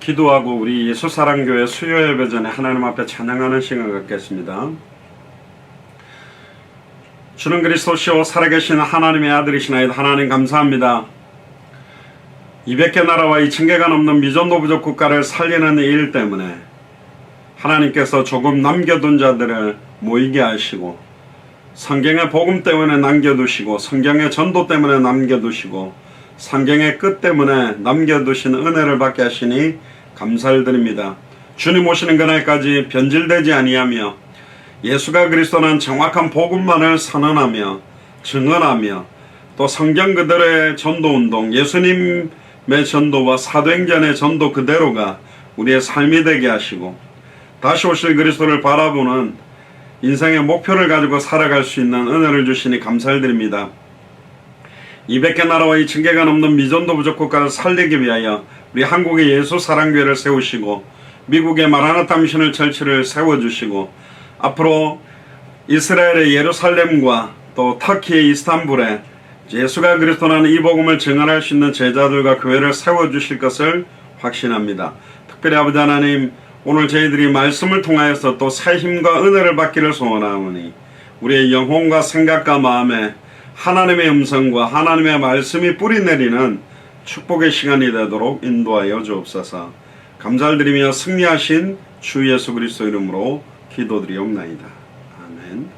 기도하고 우리 예수사랑교회 수요 예배 전에 하나님 앞에 찬양하는 시간 갖겠습니다. 주는 그리스도시요 살아계신 하나님의 아들이시나이다. 하나님 감사합니다. 200개 나라와 2000개가 넘는 미전도 부족 국가를 살리는 일 때문에 하나님께서 조금 남겨둔 자들을 모이게 하시고, 성경의 복음 때문에 남겨두시고, 성경의 전도 때문에 남겨두시고, 성경의 끝 때문에 남겨두신 은혜를 받게 하시니 감사를 드립니다. 주님 오시는 그날까지 변질되지 아니하며 예수가 그리스도는 정확한 복음만을 선언하며 증언하며, 또 성경 그대로의 전도운동, 예수님의 전도와 사도행전의 전도 그대로가 우리의 삶이 되게 하시고, 다시 오실 그리스도를 바라보는 인생의 목표를 가지고 살아갈 수 있는 은혜를 주시니 감사를 드립니다. 200개 나라와 2000개가 넘는 미전도 부족 국가를 살리기 위하여 우리 한국의 예수사랑교회를 세우시고, 미국의 마라나타 미션을 철치를 세워주시고, 앞으로 이스라엘의 예루살렘과 또 터키의 이스탄불에 예수가 그리스도라는 이 복음을 증언할 수 있는 제자들과 교회를 세워주실 것을 확신합니다. 특별히 아버지 하나님, 오늘 저희들이 말씀을 통하여서 또 새 힘과 은혜를 받기를 소원하오니 우리의 영혼과 생각과 마음에 하나님의 음성과 하나님의 말씀이 뿌리내리는 축복의 시간이 되도록 인도하여 주옵소서. 감사를 드리며 승리하신 주 예수 그리스도 이름으로 기도드리옵나이다. 아멘.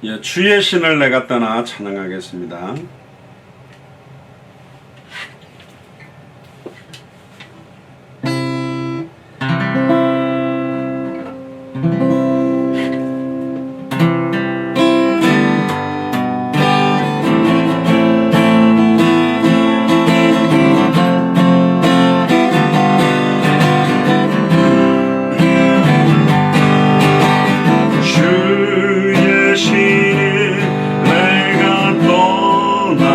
예, 주의 신을 내가 떠나 찬양하겠습니다. 주의 신을 내가 떠나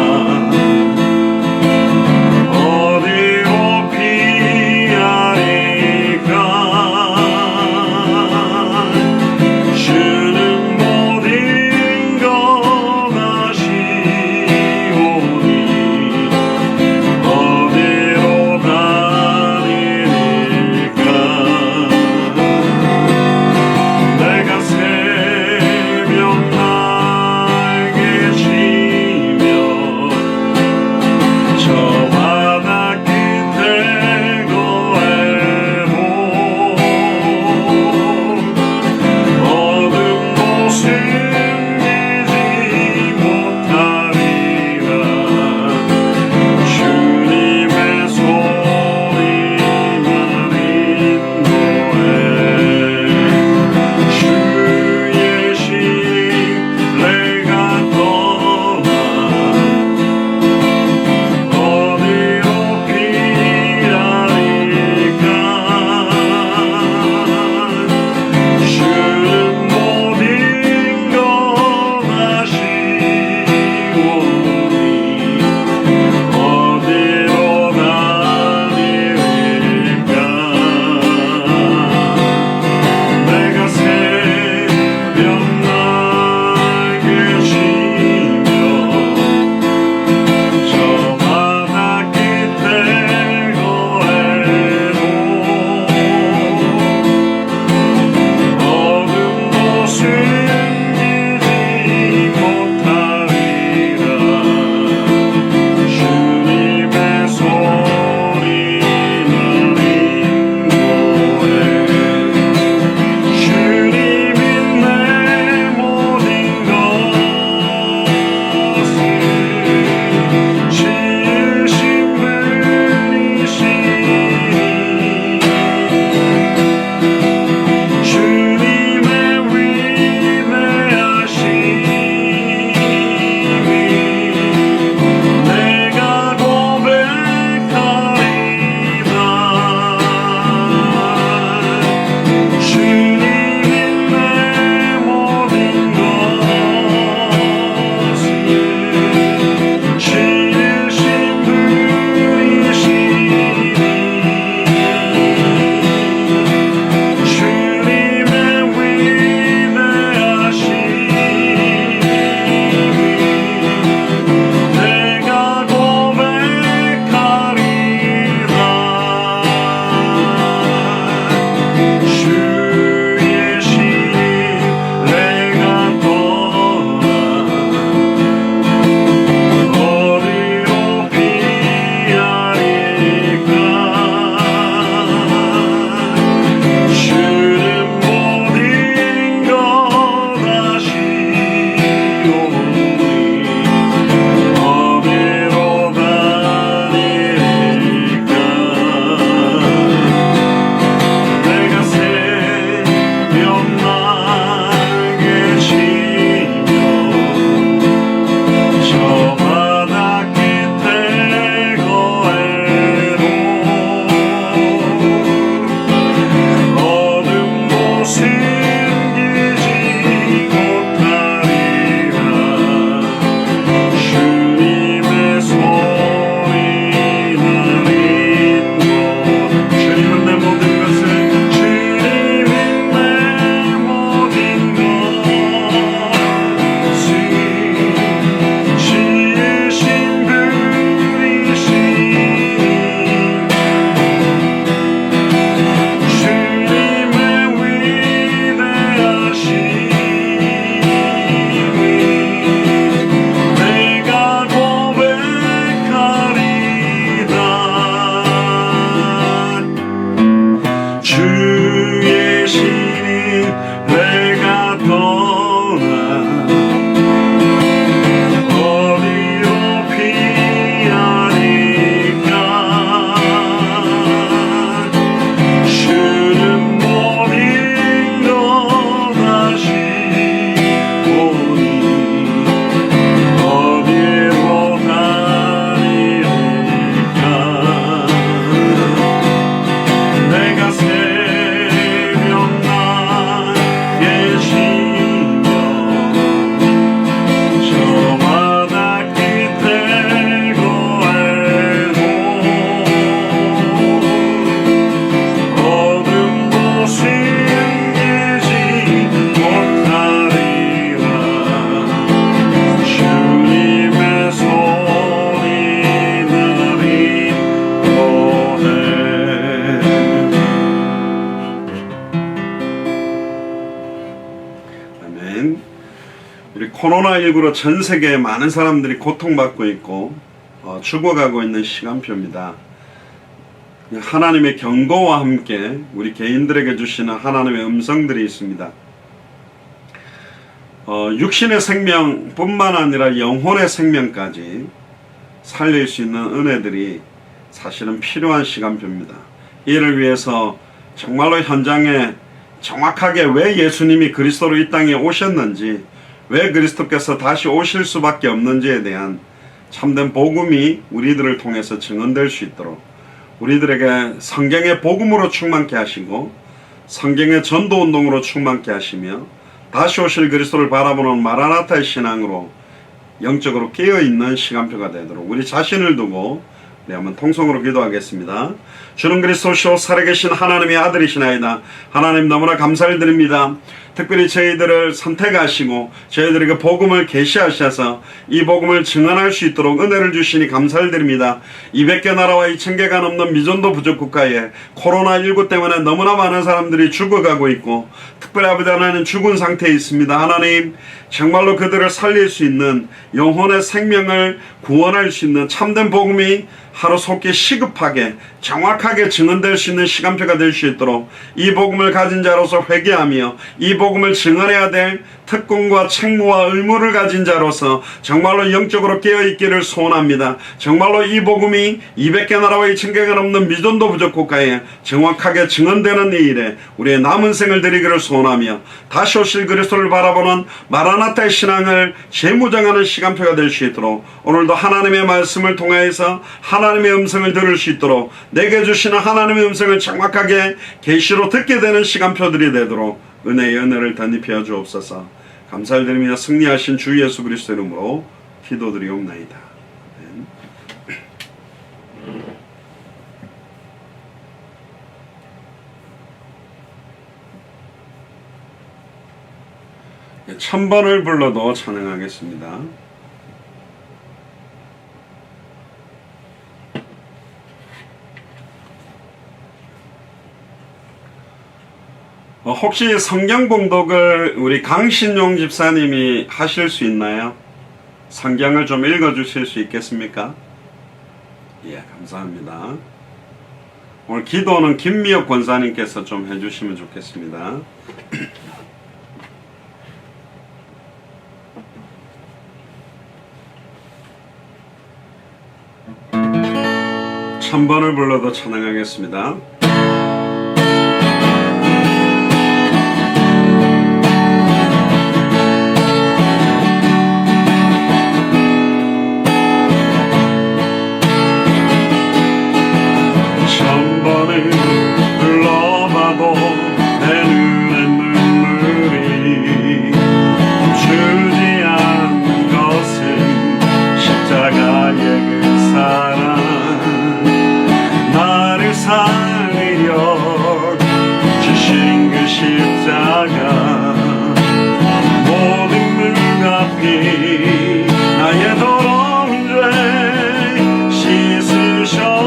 코로나19로 전 세계에 많은 사람들이 고통받고 있고 죽어가고 있는 시간표입니다. 하나님의 경고와 함께 우리 개인들에게 주시는 하나님의 음성들이 있습니다. 육신의 생명뿐만 아니라 영혼의 생명까지 살릴 수 있는 은혜들이 사실은 필요한 시간표입니다. 이를 위해서 정말로 현장에 정확하게 왜 예수님이 그리스도로 이 땅에 오셨는지, 왜 그리스도께서 다시 오실 수밖에 없는지에 대한 참된 복음이 우리들을 통해서 증언될 수 있도록 우리들에게 성경의 복음으로 충만케 하시고 성경의 전도운동으로 충만케 하시며 다시 오실 그리스도를 바라보는 마라나타의 신앙으로 영적으로 깨어있는 시간표가 되도록 우리 자신을 두고 우리 한번 통성으로 기도하겠습니다. 주는 그리스도시오 살아계신 하나님의 아들이시나이다. 하나님 너무나 감사를 드립니다. 특별히 저희들을 선택하시고 저희들에게 복음을 계시하셔서 이 복음을 증언할 수 있도록 은혜를 주시니 감사를 드립니다. 200개 나라와 2000개가 넘는 미전도 부족 국가에 코로나19 때문에 너무나 많은 사람들이 죽어가고 있고 특별히 아버지 하나님 죽은 상태에 있습니다. 하나님 정말로 그들을 살릴 수 있는 영혼의 생명을 구원할 수 있는 참된 복음이 하루속히 시급하게 정확하게 증언될 수 있는 시간표가 될 수 있도록 이 복음을 가진 자로서 회개하며 이 복음을 증언해야 될 특권과 책무와 의무를 가진 자로서 정말로 영적으로 깨어있기를 소원합니다. 정말로 이 복음이 200개 나라와 2000개가 넘는 미전도 부족 국가에 정확하게 증언되는 이 일에 우리의 남은 생을 드리기를 소원하며 다시 오실 그리스도를 바라보는 마라나타의 신앙을 재무장하는 시간표가 될 수 있도록 오늘도 하나님의 말씀을 통해서 하나님의 음성을 들을 수 있도록 내게 주시는 하나님의 음성을 정확하게 계시로 듣게 되는 시간표들이 되도록 은혜의 은혜를 덧입혀 주옵소서. 감사를 드리며 승리하신 주 예수 그리스도 이름으로 기도드리옵나이다. 아멘. 1000번을 불러도 찬양하겠습니다. 혹시 성경 봉독을 우리 강신용 집사님이 하실 수 있나요? 성경을 좀 읽어주실 수 있겠습니까? 예, 감사합니다. 오늘 기도는 김미혁 권사님께서 좀 해주시면 좋겠습니다. 1000번을 불러도 찬양하겠습니다. 불러봐도 내 눈에 눈물이 멈추지 않는 것은 십자가의 그 사랑 나를 살리려 주신 그 십자가 모든 눈앞이 나의 더러운 죄 씻으셨네.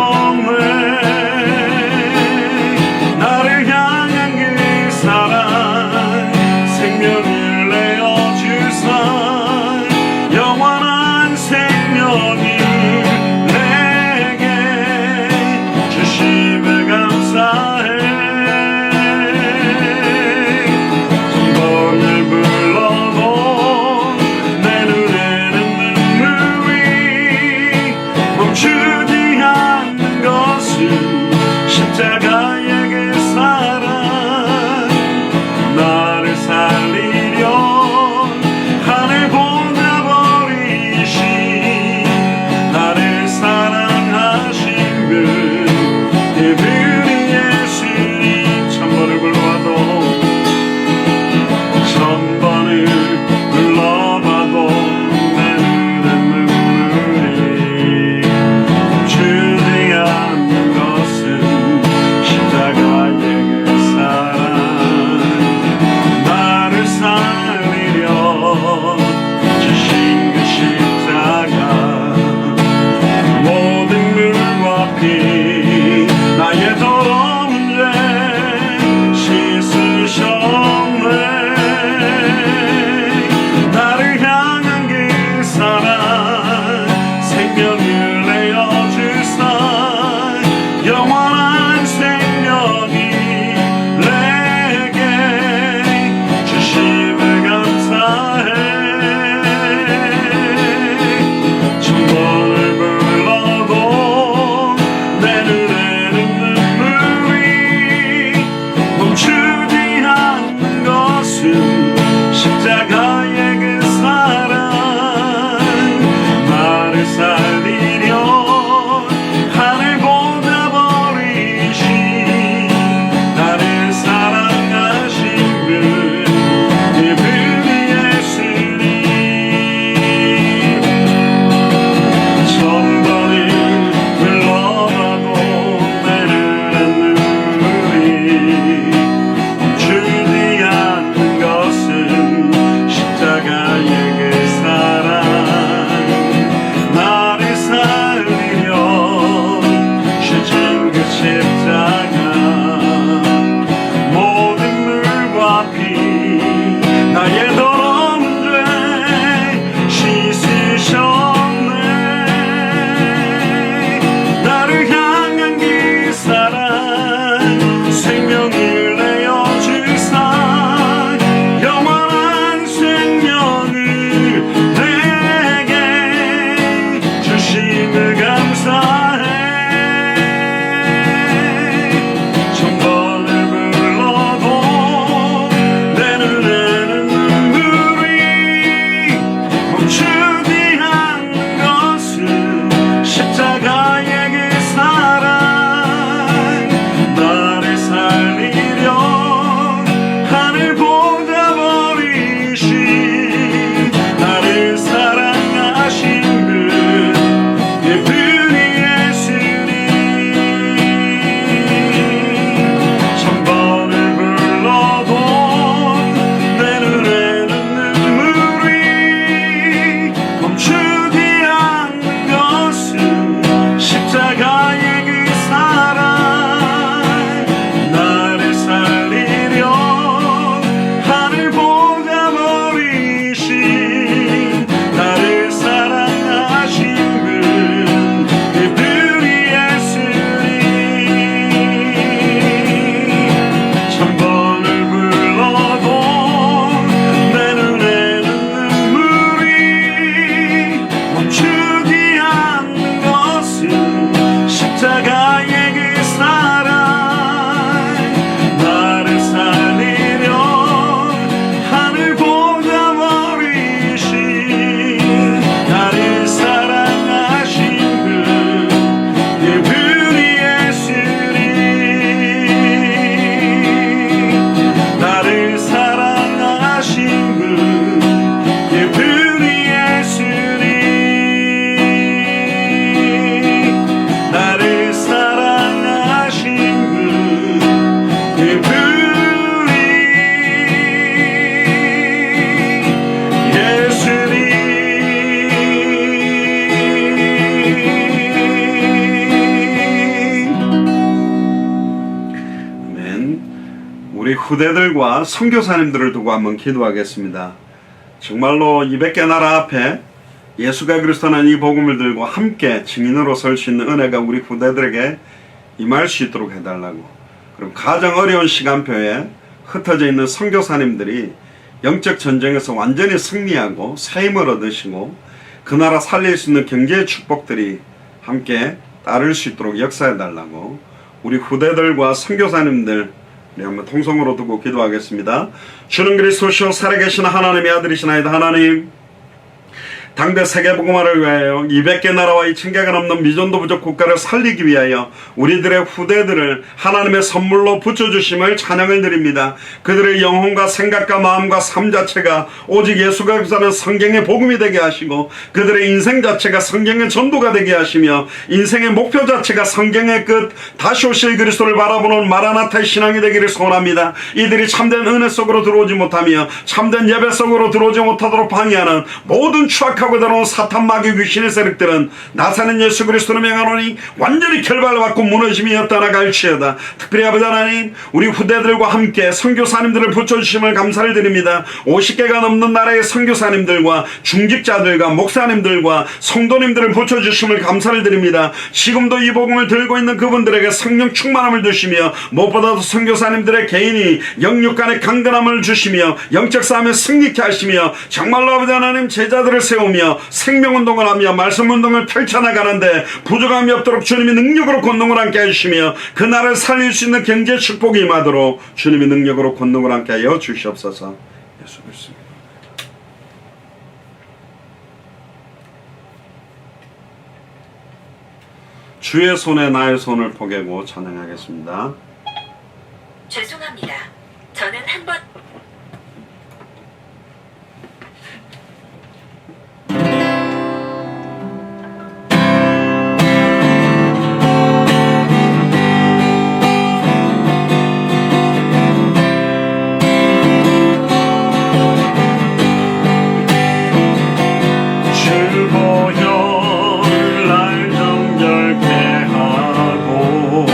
후대들과 선교사님들을 두고 한번 기도하겠습니다. 정말로 200개 나라 앞에 예수가 그리스도는 이 복음을 들고 함께 증인으로 설 수 있는 은혜가 우리 후대들에게 임할 수 있도록 해달라고. 그럼 가장 어려운 시간표에 흩어져 있는 선교사님들이 영적 전쟁에서 완전히 승리하고 새 힘을 얻으시고 그 나라 살릴 수 있는 경제의 축복들이 함께 따를 수 있도록 역사해달라고 우리 후대들과 선교사님들 우리 한번 통성으로 두고 기도하겠습니다. 주는 그리스도시요 살아계신 하나님의 아들이시나이다. 하나님, 당대 세계복음화를 위하여 200개 나라와 2000개가 넘는 미전도 부족 국가를 살리기 위하여 우리들의 후대들을 하나님의 선물로 붙여주심을 찬양을 드립니다. 그들의 영혼과 생각과 마음과 삶 자체가 오직 예수가 그리스도는 성경의 복음이 되게 하시고 그들의 인생 자체가 성경의 전도가 되게 하시며 인생의 목표 자체가 성경의 끝 다시 오실 그리스도를 바라보는 마라나타의 신앙이 되기를 소원합니다. 이들이 참된 은혜 속으로 들어오지 못하며 참된 예배 속으로 들어오지 못하도록 방해하는 모든 추악하고 들어온 사탄 마귀 귀신의 세력들은 나사는 예수 그리스도로 명하노니 완전히 결박을 받고 무너짐이 떠나갈지어다. 특별히 아버지 하나님, 우리 후대들과 함께 선교사님들을 붙여주심을 감사를 드립니다. 50개가 넘는 나라의 선교사님들과 중직자들과 목사님들과 성도님들을 붙여주심을 감사를 드립니다. 지금도 이 복음을 들고 있는 그분들에게 성령 충만함을 주시며 무엇보다도 선교사님들의 개인이 영육 간의 강건함을 주시며 영적 싸움에 승리케 하시며 정말로 아버지 하나님 제자들을 세우며 생명운동을 하며 말씀운동을 펼쳐나가는데 부족함이 없도록 주님이 능력으로 권능을 함께 해주시며 그 나라를 살릴 수 있는 경제 축복이 임하도록 주님이 능력으로 권능을 함께 하여 주시옵소서. 예수 그리스도 주의 손에 나의 손을 포개고 찬양하겠습니다. 죄송합니다. 저는 한번 주보혈 날 정결케 하고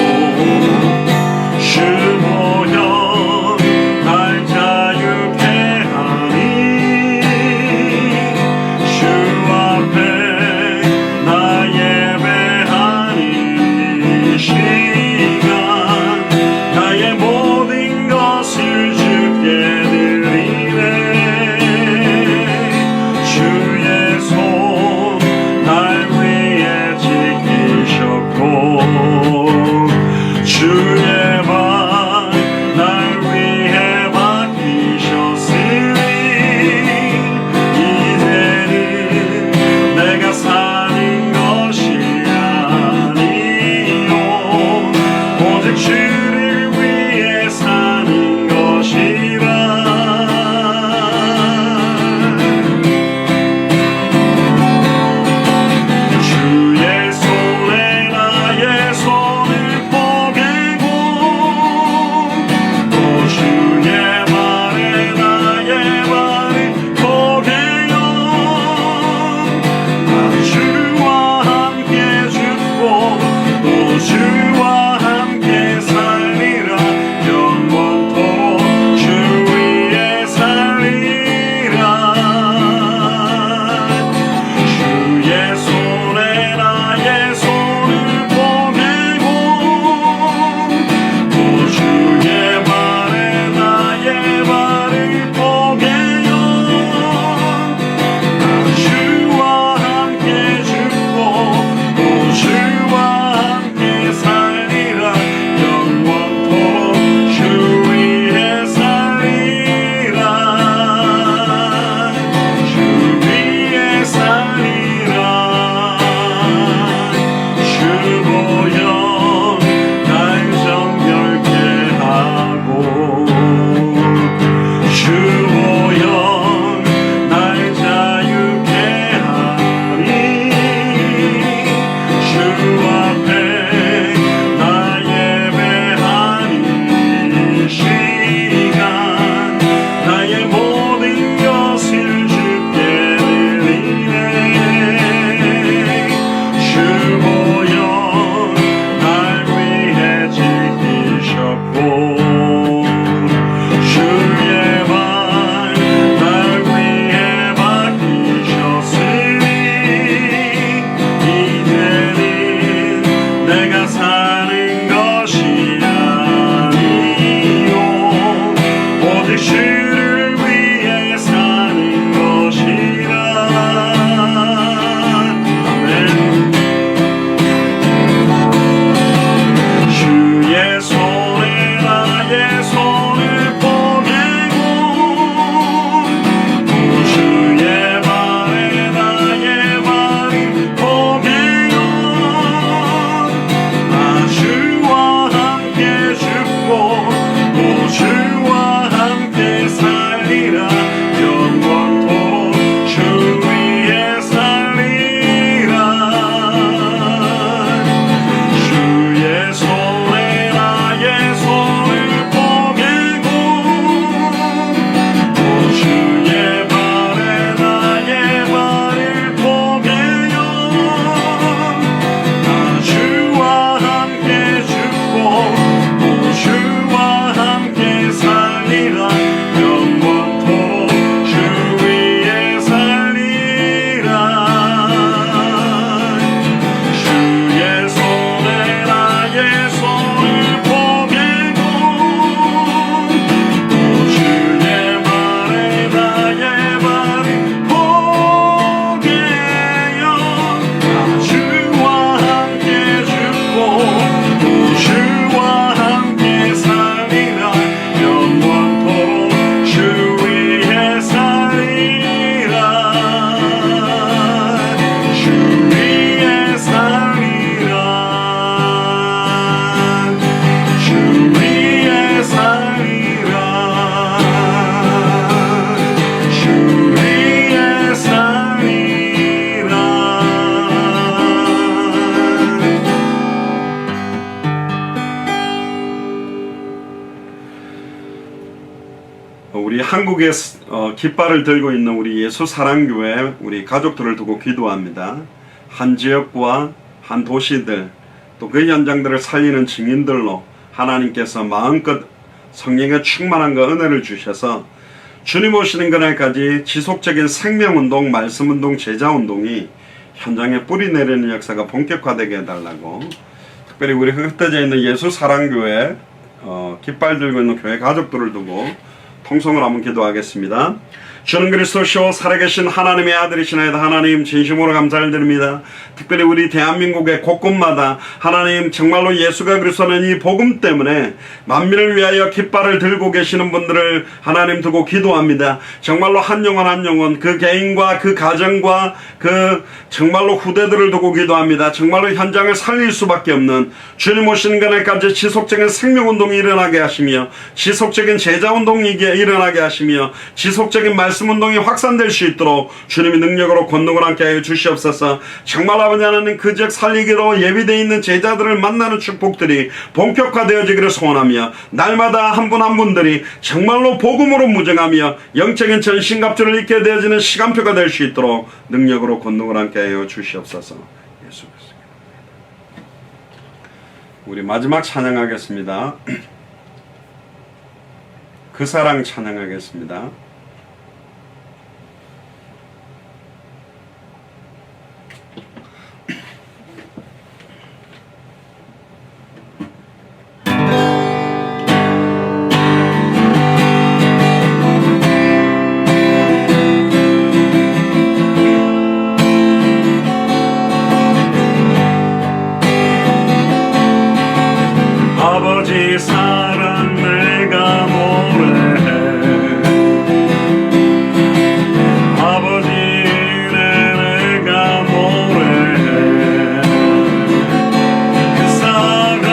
한국에 깃발을 들고 있는 우리 예수 사랑교회 우리 가족들을 두고 기도합니다. 한 지역과 한 도시들 또 그 현장들을 살리는 증인들로 하나님께서 마음껏 성령의 충만한 그 은혜를 주셔서 주님 오시는 그날까지 지속적인 생명운동, 말씀운동, 제자운동이 현장에 뿌리 내리는 역사가 본격화되게 해달라고, 특별히 우리 흩어져 있는 예수 사랑교회 깃발 들고 있는 교회 가족들을 두고 통성을 한번 기도하겠습니다. 주는 그리스도시오 살아계신 하나님의 아들이시나이다. 하나님 진심으로 감사를 드립니다. 특별히 우리 대한민국의 곳곳마다 하나님 정말로 예수가 그리스도는 이 복음 때문에 만민을 위하여 깃발을 들고 계시는 분들을 하나님 두고 기도합니다. 정말로 한 영혼 한 영혼 그 개인과 그 가정과 그 정말로 후대들을 두고 기도합니다. 정말로 현장을 살릴 수밖에 없는 주님 오시는 그날까지 지속적인 생명운동이 일어나게 하시며 지속적인 제자운동이 일어나게 하시며 지속적인 말씀운동이 확산될 수 있도록 주님의 능력으로 권능을 함께 하여 주시옵소서. 정말 아버지 하나님 그적 살리기로 예비되어 있는 제자들을 만나는 축복들이 본격화되어지기를 소원하며 날마다 한 분 한 분들이 정말로 복음으로 무정하며 영적인 전신갑주를 입게 되어지는 시간표가 될 수 있도록 능력으로 권능을 함께 하여 주시옵소서. 예수 그리스도. 우리 마지막 찬양하겠습니다. 그 사랑 찬양하겠습니다. 아버지 사랑 내가 노래해 아버지 내가 노래해 그 사랑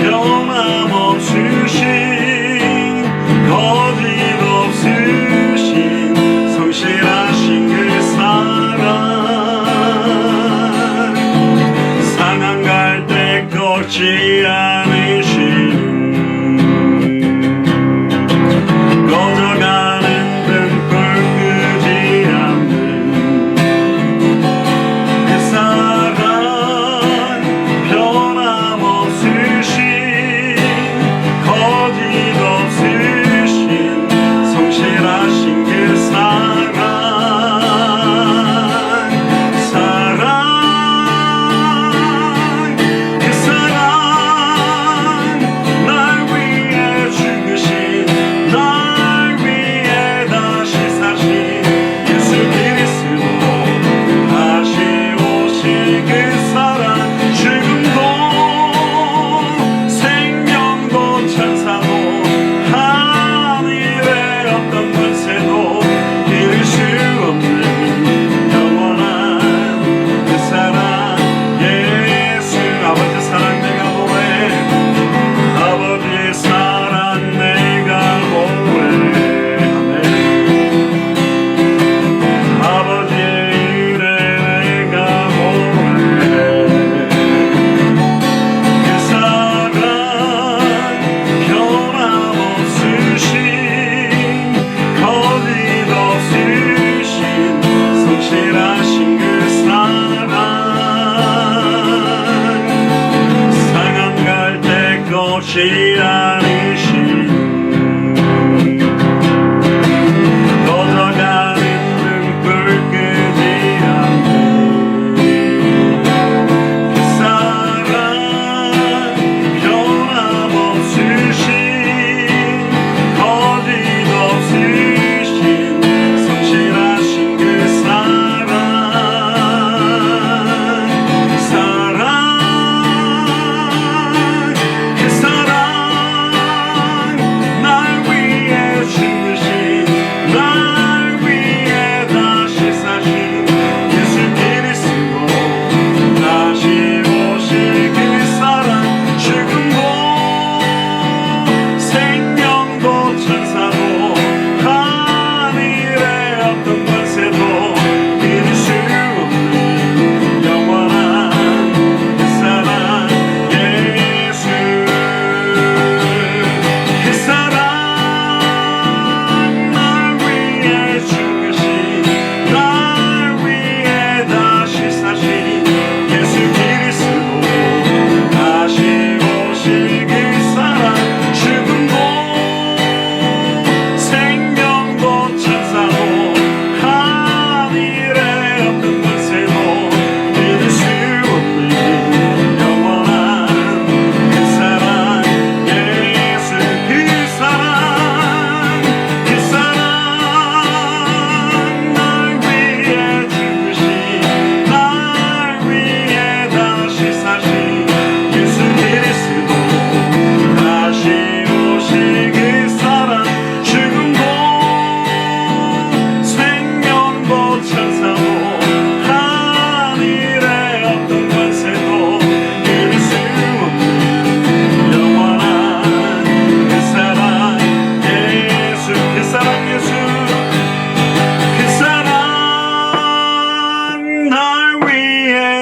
변함없으신 거짓없으신 성실하신 그 사랑 상한 갈대 꺾지 않으시는 꺼져가는 등불 끄지 않는 그 사랑 변함없으신 거짓없으신 성실하신 그 사랑 사랑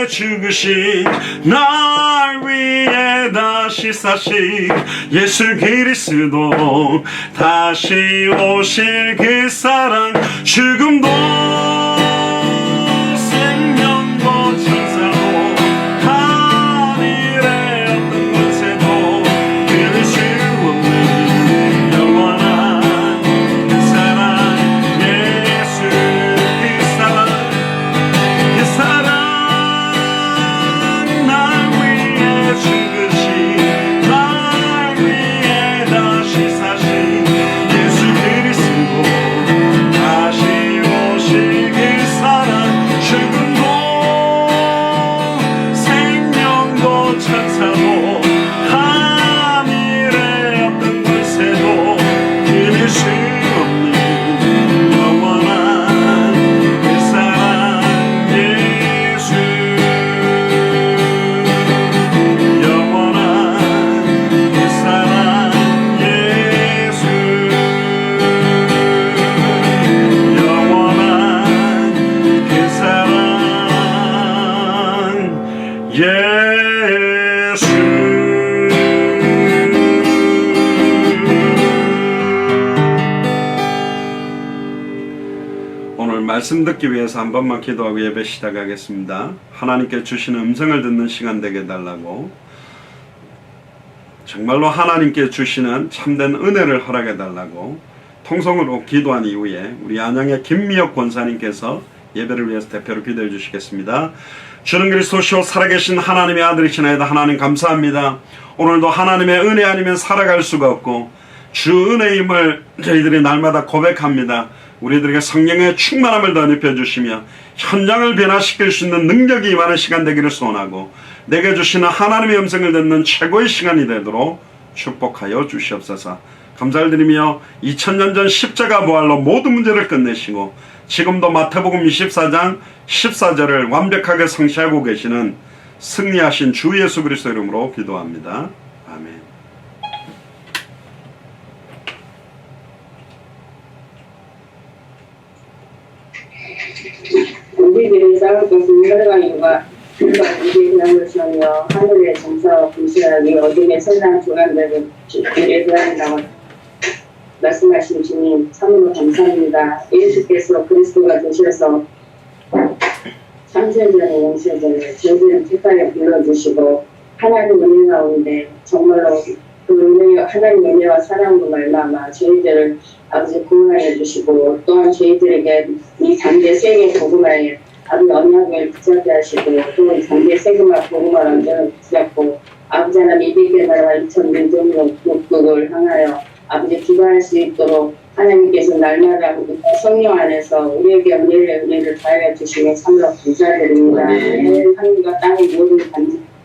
위해 죽으신 날 위해 다시 사신 예수 그리스도 다시 오실 그 사랑 죽음도 생명도 천사도 하늘의 어떤 곳에도 끊을 수 없는 영원한 그 사랑 예수 그 사랑 그 사랑 날 위해 죽으신 날 위해 다시 사신 예수 그리스도 다시 오실 그 사랑 죽음도 생명도 천사도 하늘의 어떤 곳에도 끊을 수 없는 영원한 그 사랑 예수 영원한 그 사랑 예수 영원한 그 사랑 오늘 말씀 듣기 위해서 한 번만 기도하고 예배 시작하겠습니다. 하나님께 주시는 음성을 듣는 시간 되게 해달라고, 정말로 하나님께 주시는 참된 은혜를 허락해 달라고 통성으로 기도한 이후에 우리 안양의 김미혁 권사님께서 예배를 위해서 대표로 기도해 주시겠습니다. 주는 그리스도시요 살아계신 하나님의 아들이시나이다. 하나님 감사합니다. 오늘도 하나님의 은혜 아니면 살아갈 수가 없고 주 은혜임을 저희들이 날마다 고백합니다. 우리들에게 성령의 충만함을 더 입혀주시며 현장을 변화시킬 수 있는 능력이 임하는 시간 되기를 소원하고, 내게 주시는 하나님의 음성을 듣는 최고의 시간이 되도록 축복하여 주시옵소서. 감사를 드리며 2000년 전 십자가 부활로 모든 문제를 끝내시고 지금도 마태복음 24장 14절을 완벽하게 성취하고 계시는 승리하신 주 예수 그리스도 이름으로 기도합니다. 아멘. 우리들이 싸울 것은 혈과 육과 우리의 그냥 것이며 하늘의 정사와 불신하기 어둠의 세상 조간들을 주님께 대한다고 말씀하신 주님 참으로 감사합니다. 예수께서 그리스도가 되셔서 창세전에 영세전에 저희들을 택하여 불러주시고 하나님 은혜 가운데 정말로 그 은혜, 하나님 은혜와 사랑으로 말미암아 저희들을 아버지 구원하여 주시고, 또한 저희들에게 이 장대 세계 복음화에 아버지 언약을 붙잡게 하시고, 또 장대 세계화 복음화를 언약을 붙잡고 아버지 하나님 200개 나라와 2천 민족국을 향하여 아버지 기도할 수 있도록 하나님께서 날마다 성령 안에서 우리에게 은혜를 더하여 주시며 참으로 감사드립니다. 하늘과 땅의 모든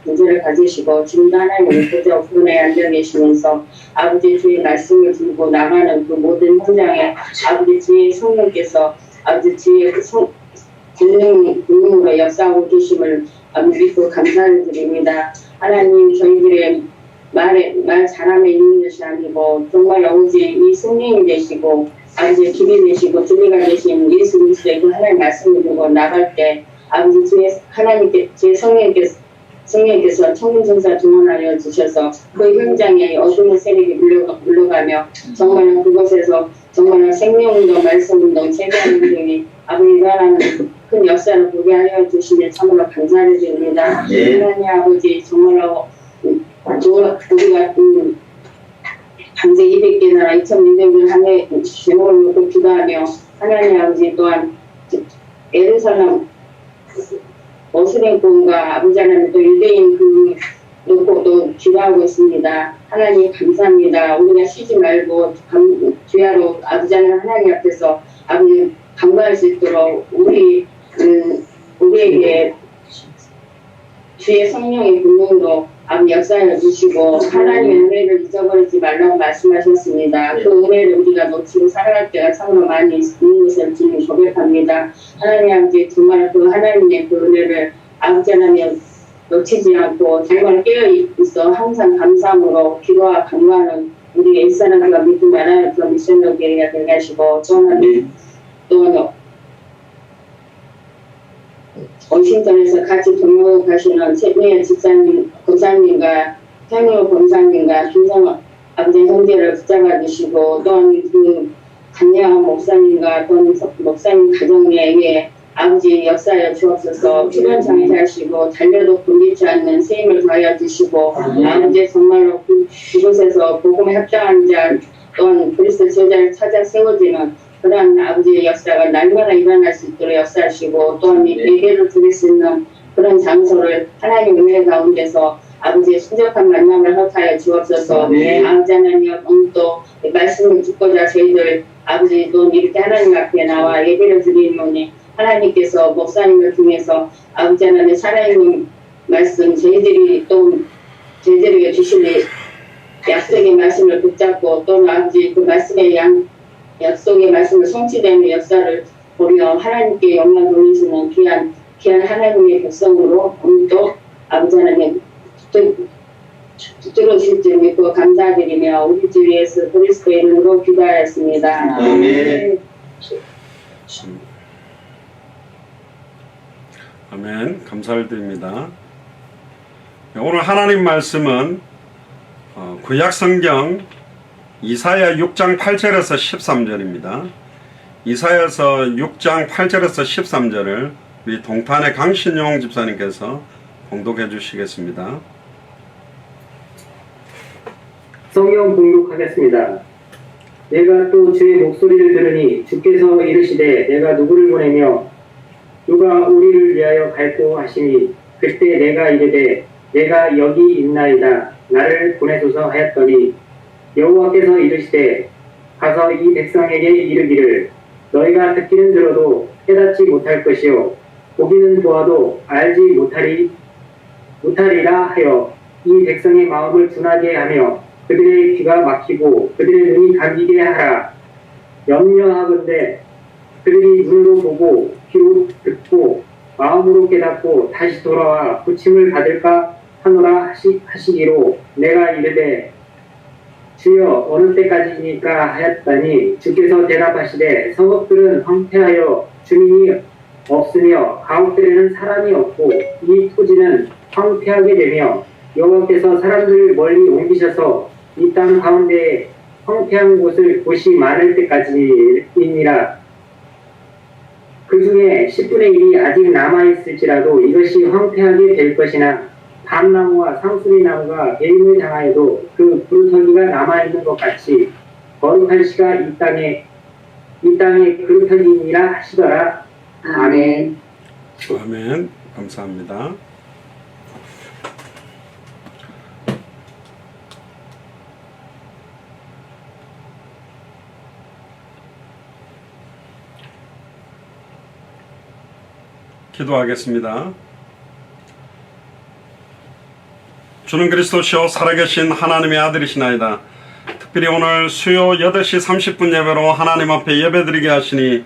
문제를 가지시고 지금도 하나님의 보좌 구원에 앉아 계시면서 아버지 주의 말씀을 들고 나가는 그 모든 현장에 아버지 주의 성령께서 아버지 주의 권능으로 역사하고 계심을 믿고 감사를 드립니다. 하나님 저희들의 말 잘함에 있는 것이 아니고 정말 오직 이 성령이 되시고 아버지 길이 되시고 주리가 되신 예수 그리스도의 그 하나님 말씀을 듣고 나갈 때 아버지 주의 하나님께 주의 성령께서 청문전사 동원하여 주셔서 그 현장에 어둠의 세력이 물러가며 정말 그곳에서 정말 생명운동, 말씀운동, 제대운동이 아버지 일어나는 큰 역사를 보게 하여 주시니 참으로 감사를 드립니다. 하나님 아버지 정말로 우리가 강제 200개 나라 2,200을 하나의 제목을 놓고 기도하며 하나님 아버지 또한 예루살렘 모슬림권과 아버지 하나님 또 유대인 그 놓고도 기도하고 있습니다. 하나님 감사합니다. 우리가 쉬지 말고 주야로 아버지 하나님 앞에서 아버지 간구할 수 있도록 우리에게 주의 성령의 분명도 아버지 역사를 주시고 하나님의 은혜를 잊어버리지 말라고 말씀하셨습니다. 그 은혜를 우리가 놓치고 살아갈 때가 참으로 많이 있는 것을 주님 고백합니다. 하나님 아버지 정말 그 하나님의 그 은혜를 아버지 하나님 놓치지 않고 정말 깨어있어 항상 감사함으로 기도와 간구하는 우리 일사람과 믿고 말하는 그런 미션너기가 되게 하시고 저는 또 워싱턴에서 같이 동역하시는 최미애 집사님, 권사님과 태미호 권사님과 김성호 아버지 형제를 붙잡아 주시고 또한 그 간야한 목사님과 또한 목사님 가정에 아버지 역사에 주옵소서. 필연 장애하시고 달려도 굶기지 않는 새 힘을 더하여 주시고 아버지 정말로 그곳에서 복음에 합당한 자 또한 그리스도 제자를 찾아 세워지는 그러한 아버지의 역사가 날마다 일어날 수 있도록 역사하시고 또한 예배를 드릴 수 있는 그런 장소를 하나님 은혜 가운데서 아버지의 순적한 만남을 허락하여 주옵소서. 아버지 하나님 오늘 또 말씀을 듣고자 저희들 아버지 또 이렇게 하나님 앞에 나와 예배를 드리노니 하나님께서 목사님을 통해서 아버지 하나님 살아있는 말씀 저희들이 또 저희들에게 주실 약속의 말씀을 붙잡고 또 아버지 그 말씀의 약속의 말씀을 성취되는 역사를 보려 하나님께 영광 돌리시는 귀한 하나님의 백성으로 오늘도 아버지 하나님 들어주실 줄 믿고 감사드리며 우리 주 예수 그리스도의 이름으로 기도하였습니다. 아멘. 아멘. 감사를 드립니다. 오늘 하나님 말씀은 구약 성경 이사야 6장 8절에서 13절입니다. 이사야서 6장 8절에서 13절을 우리 동탄의 강신용 집사님께서 봉독해 주시겠습니다. 성경 봉독하겠습니다. 내가 또 주의 목소리를 들으니 주께서 이르시되 내가 누구를 보내며 누가 우리를 위하여 갈고 하시니 그때 내가 이르되 내가 여기 있나이다 나를 보내소서 하였더니 여호와께서 이르시되 가서 이 백성에게 이르기를 너희가 듣기는 들어도 깨닫지 못할 것이요 보기는 보아도 알지 못하리라 하여 이 백성의 마음을 둔하게 하며 그들의 귀가 막히고 그들의 눈이 감기게 하라. 염려하건대 그들이 눈으로 보고 귀로 듣고 마음으로 깨닫고 다시 돌아와 고침을 받을까 하노라 하시기로 내가 이르되 주여 어느 때까지니까 하였다니 주께서 대답하시되 성읍들은 황폐하여 주민이 없으며 가옥들에는 사람이 없고 이 토지는 황폐하게 되며 여호와께서 사람들을 멀리 옮기셔서 이 땅 가운데에 황폐한 곳이 많을 때까지이니라. 그 중에 10분의 1이 아직 남아있을지라도 이것이 황폐하게 될 것이나 밤나무와 상수리나무가 배임을 당하여도 그 그루터기가 남아있는 것 같이 거룩한 씨가 이 땅에 그루터기니라 하시더라. 아멘. 아멘. 감사합니다. 기도하겠습니다. 주는 그리스도시요 살아계신 하나님의 아들이시나이다. 특별히 오늘 수요 8시 30분 예배로 하나님 앞에 예배드리게 하시니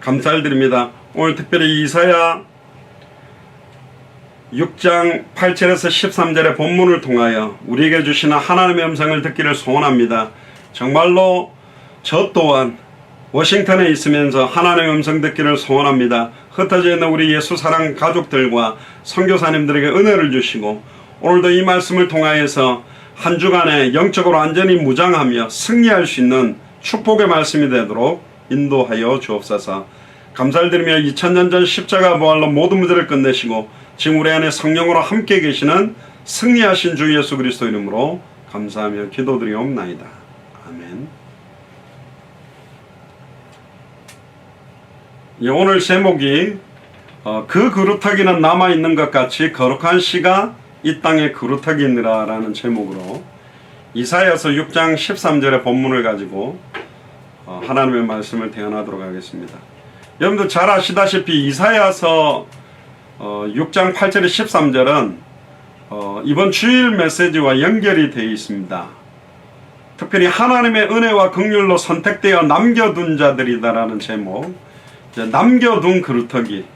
감사를 드립니다. 오늘 특별히 이사야 6장 8절에서 13절의 본문을 통하여 우리에게 주시는 하나님의 음성을 듣기를 소원합니다. 정말로 저 또한 워싱턴에 있으면서 하나님의 음성 듣기를 소원합니다. 흩어져 있는 우리 예수 사랑 가족들과 선교사님들에게 은혜를 주시고 오늘도 이 말씀을 통하여서 한 주간에 영적으로 완전히 무장하며 승리할 수 있는 축복의 말씀이 되도록 인도하여 주옵소서. 감사를 드리며 2000년 전 십자가 부활로 모든 문제를 끝내시고 지금 우리 안에 성령으로 함께 계시는 승리하신 주 예수 그리스도 이름으로 감사하며 기도드리옵나이다. 아멘. 오늘 제목이 그 그루터기는 남아있는 것 같이 거룩한 씨가 이 땅에 그루터기니라 라는 제목으로 이사야서 6장 13절의 본문을 가지고 하나님의 말씀을 대언하도록 하겠습니다. 여러분들 잘 아시다시피 이사야서 6장 8절에 13절은 이번 주일 메시지와 연결이 되어 있습니다. 특별히 하나님의 은혜와 긍휼로 선택되어 남겨둔 자들이다라는 제목. 남겨둔 그루터기.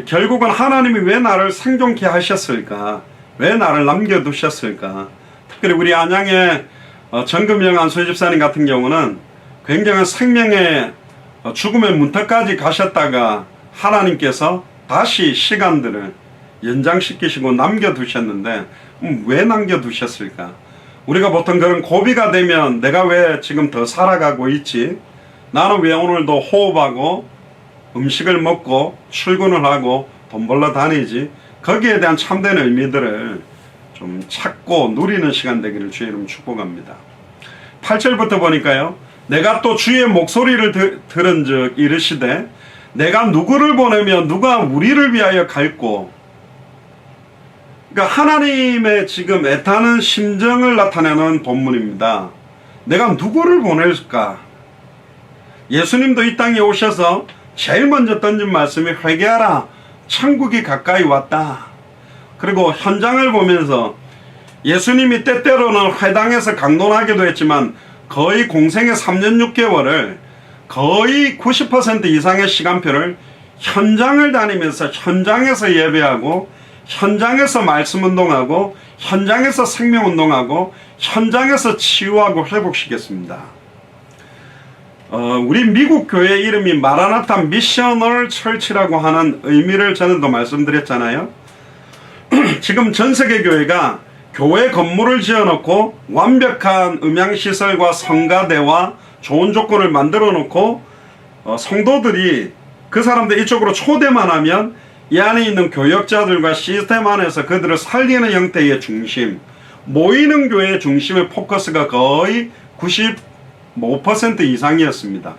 결국은 하나님이 왜 나를 생존케 하셨을까? 왜 나를 남겨두셨을까? 특별히 우리 안양의 정금영 안수희 집사님 같은 경우는 굉장한 생명의 죽음의 문턱까지 가셨다가 하나님께서 다시 시간들을 연장시키시고 남겨두셨는데 왜 남겨두셨을까? 우리가 보통 그런 고비가 되면 내가 왜 지금 더 살아가고 있지? 나는 왜 오늘도 호흡하고 음식을 먹고 출근을 하고 돈 벌러 다니지? 거기에 대한 참된 의미들을 좀 찾고 누리는 시간 되기를 주의 이름 축복합니다. 8절부터 보니까요. 내가 또 주의 목소리를 들은 즉 이르시되 내가 누구를 보내며 누가 우리를 위하여 갈고. 그러니까 하나님의 지금 애타는 심정을 나타내는 본문입니다. 내가 누구를 보낼까? 예수님도 이 땅에 오셔서 제일 먼저 던진 말씀이 회개하라, 천국이 가까이 왔다. 그리고 현장을 보면서 예수님이 때때로는 회당에서 강론하기도 했지만 거의 공생의 3년 6개월을 거의 90% 이상의 시간표를 현장을 다니면서 현장에서 예배하고 현장에서 말씀 운동하고 현장에서 생명 운동하고 현장에서 치유하고 회복시켰습니다. 우리 미국 교회 이름이 마라나타 미셔널 철치라고 하는 의미를 전에도 말씀드렸잖아요. 지금 전 세계 교회가 교회 건물을 지어놓고 완벽한 음향시설과 성가대와 좋은 조건을 만들어 놓고 성도들이 그 사람들 이쪽으로 초대만 하면 이 안에 있는 교역자들과 시스템 안에서 그들을 살리는 형태의 중심, 모이는 교회의 중심의 포커스가 거의 95% 이상이었습니다.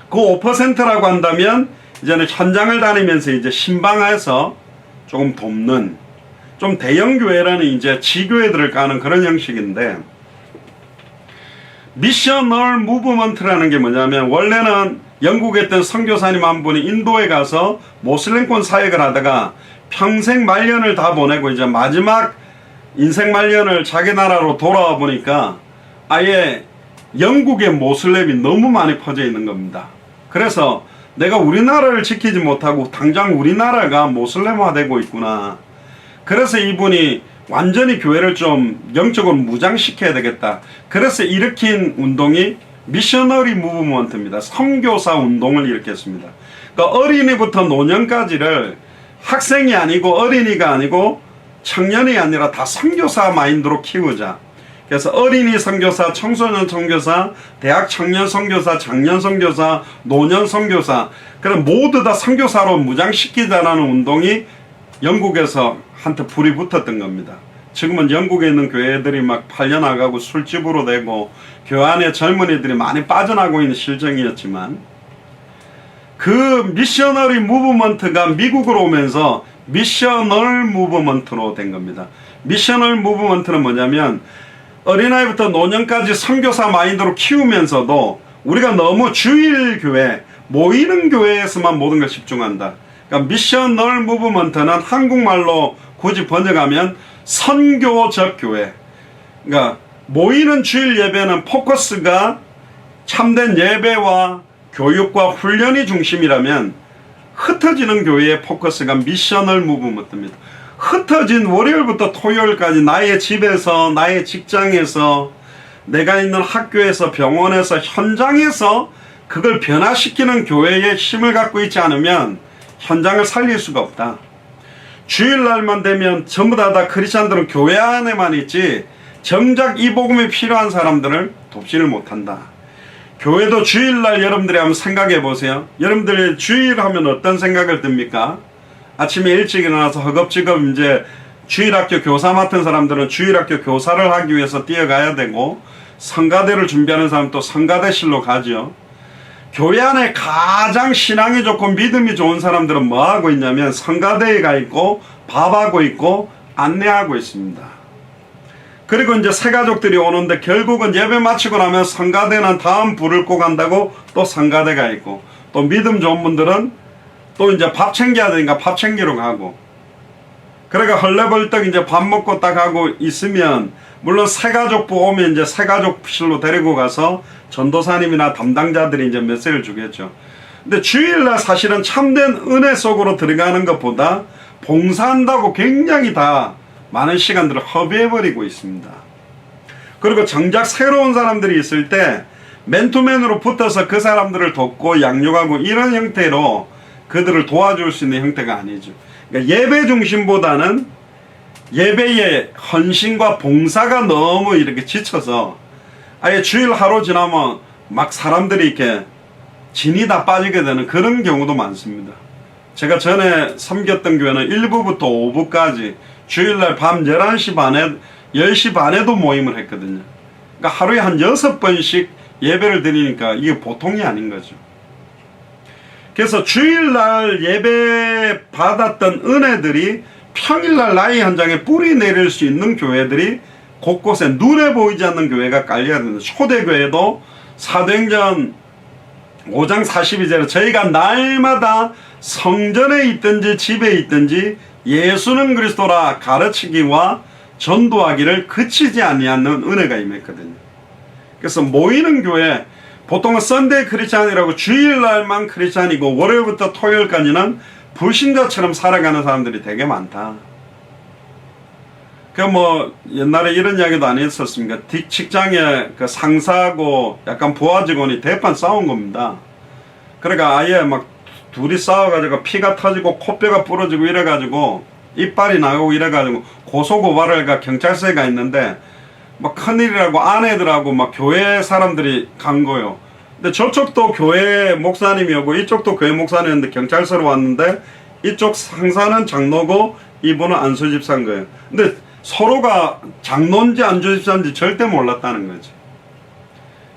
그 5%라고 한다면 이제는 현장을 다니면서 이제 신방에서 조금 돕는 좀 대형 교회라는 이제 지교회들을 가는 그런 형식인데, 미셔널 무브먼트라는 게 뭐냐면 원래는 영국에 있던 선교사님 한 분이 인도에 가서 모슬림권 사역을 하다가 평생 말년을 다 보내고 이제 마지막 인생 말년을 자기 나라로 돌아와 보니까 아예 영국의 모슬렘이 너무 많이 퍼져 있는 겁니다. 그래서 내가 우리나라를 지키지 못하고 당장 우리나라가 모슬렘화되고 있구나. 그래서 이분이 완전히 교회를 좀 영적으로 무장시켜야 되겠다. 그래서 일으킨 운동이 미셔너리 무브먼트입니다. 선교사 운동을 일으켰습니다. 그러니까 어린이부터 노년까지를 학생이 아니고 어린이가 아니고 청년이 아니라 다 선교사 마인드로 키우자. 그래서 어린이 선교사, 청소년 선교사, 대학 청년 선교사, 장년 선교사, 노년 선교사, 그럼 모두 다 선교사로 무장시키자라는 운동이 영국에서 한테 불이 붙었던 겁니다. 지금은 영국에 있는 교회들이 막 팔려나가고 술집으로 되고 교회 안에 젊은이들이 많이 빠져나가고 있는 실정이었지만, 그 미셔너리 무브먼트가 미국으로 오면서 미셔널 무브먼트로 된 겁니다. 미셔널 무브먼트는 뭐냐면 어린아이부터 노년까지 선교사 마인드로 키우면서도 우리가 너무 주일 교회, 모이는 교회에서만 모든 걸 집중한다. 그러니까 미셔널 무브먼트는 한국말로 굳이 번역하면 선교적 교회. 그러니까 모이는 주일 예배는 포커스가 참된 예배와 교육과 훈련이 중심이라면 흩어지는 교회의 포커스가 미셔널 무브먼트입니다. 흩어진 월요일부터 토요일까지 나의 집에서, 나의 직장에서, 내가 있는 학교에서, 병원에서, 현장에서 그걸 변화시키는 교회의 힘을 갖고 있지 않으면 현장을 살릴 수가 없다. 주일날만 되면 전부 다 크리스찬들은 교회 안에만 있지 정작 이 복음이 필요한 사람들을 돕지를 못한다. 교회도 주일날 여러분들이 한번 생각해 보세요. 여러분들이 주일 하면 어떤 생각을 듭니까? 아침에 일찍 일어나서 허겁지겁 이제 주일학교 교사 맡은 사람들은 주일학교 교사를 하기 위해서 뛰어가야 되고, 성가대를 준비하는 사람은 또 성가대실로 가죠. 교회 안에 가장 신앙이 좋고 믿음이 좋은 사람들은 뭐 하고 있냐면 성가대에 가 있고 밥하고 있고 안내하고 있습니다. 그리고 이제 새가족들이 오는데 결국은 예배 마치고 나면 성가대는 다음 불을 꼭 한다고 또 성가대가 있고, 또 믿음 좋은 분들은 또 이제 밥 챙겨야 되니까 밥 챙기러 가고, 그러니까 헐레벌떡 이제 밥 먹고 딱 하고 있으면, 물론 새가족부 오면 이제 새가족실로 데리고 가서 전도사님이나 담당자들이 이제 메시지를 주겠죠. 근데 주일날 사실은 참된 은혜 속으로 들어가는 것보다 봉사한다고 굉장히 다 많은 시간들을 허비해버리고 있습니다. 그리고 정작 새로운 사람들이 있을 때 맨투맨으로 붙어서 그 사람들을 돕고 양육하고 이런 형태로 그들을 도와줄 수 있는 형태가 아니죠. 그러니까 예배 중심보다는 예배의 헌신과 봉사가 너무 이렇게 지쳐서 아예 주일 하루 지나면 막 사람들이 이렇게 진이 다 빠지게 되는 그런 경우도 많습니다. 제가 전에 섬겼던 교회는 1부부터 5부까지 주일날 밤 11시 반에 10시 반에도 모임을 했거든요. 그러니까 하루에 한 6번씩 예배를 드리니까 이게 보통이 아닌 거죠. 그래서 주일날 예배 받았던 은혜들이 평일날 나의 현장에 뿌리 내릴 수 있는 교회들이 곳곳에 눈에 보이지 않는 교회가 깔려야 됩니다. 초대교회도 사도행전 5장 42절에 저희가 날마다 성전에 있든지 집에 있든지 예수는 그리스도라 가르치기와 전도하기를 그치지 아니하는 은혜가 임했거든요. 그래서 모이는 교회, 보통은 썬데이 크리스찬이라고 주일날만 크리스찬이고 월요일부터 토요일까지는 불신자처럼 살아가는 사람들이 되게 많다. 그 뭐 옛날에 이런 이야기도 안 했었습니까? 직장에 그 상사하고 약간 부하 직원이 대판 싸운 겁니다. 그러니까 아예 막 둘이 싸워가지고 피가 터지고 코뼈가 부러지고 이래가지고 이빨이 나가고 이래가지고 고소고발을 가 경찰서에 가 있는데 막 큰일이라고 아내들하고 막 교회 사람들이 간 거예요. 근데 저쪽도 교회 목사님이었고 이쪽도 교회 목사님이었는데 경찰서로 왔는데 이쪽 상사는 장로고 이분은 안수집사인 거예요. 근데 서로가 장로인지 안수집사인지 절대 몰랐다는 거지.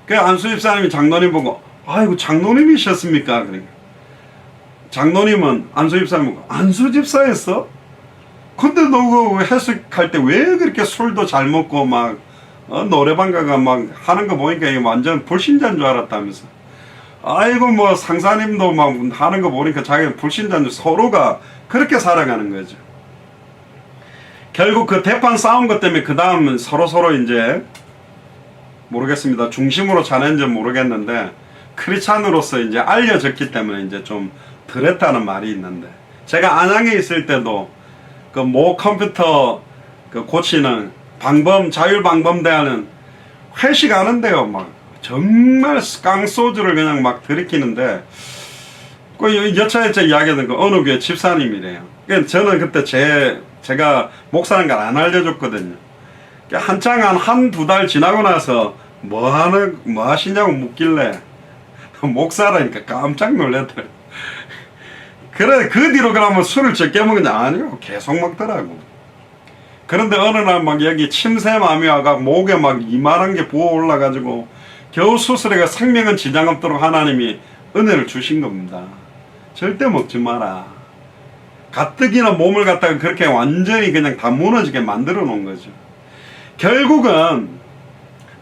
그 안수집사님이 장로님 보고 아이고 장로님이셨습니까? 그러니까 장로님은 안수집사님 보고 안수집사였어? 근데 너 그 해석할 때 왜 그렇게 술도 잘 먹고 막 노래방 가가 막 하는 거 보니까 이게 완전 불신자인 줄 알았다면서. 아이고 뭐 상사님도 막 하는 거 보니까 자기는 불신자인 줄 서로가 그렇게 살아가는 거죠. 결국 그 대판 싸운 것 때문에 그 다음은 서로 이제 모르겠습니다. 중심으로 자는지 모르겠는데 크리스찬으로서 이제 알려졌기 때문에 이제 좀 덜했다는 말이 있는데 제가 안양에 있을 때도 그 모 컴퓨터 그 고치는 자율방범대하는 회식 하는데요. 막 정말 깡소주를 그냥 막 들이키는데 그 여차여차 이야기하는 거 어느 교회 집사님이래요. 그러니까 저는 그때 제가 목사라는 걸 안 알려줬거든요. 한창 한두 달 지나고 나서 뭐 하시냐고 묻길래 목사라니까 깜짝 놀랐더라고요. 그래, 그 뒤로 그러면 술을 적게 먹느냐? 아니요. 계속 먹더라고. 그런데 어느 날 막 여기 침샘암이 와가 목에 막 이만한 게 부어 올라가지고 겨우 수술해가 생명은 지장 없도록 하나님이 은혜를 주신 겁니다. 절대 먹지 마라. 가뜩이나 몸을 갖다가 그렇게 완전히 그냥 다 무너지게 만들어 놓은 거죠. 결국은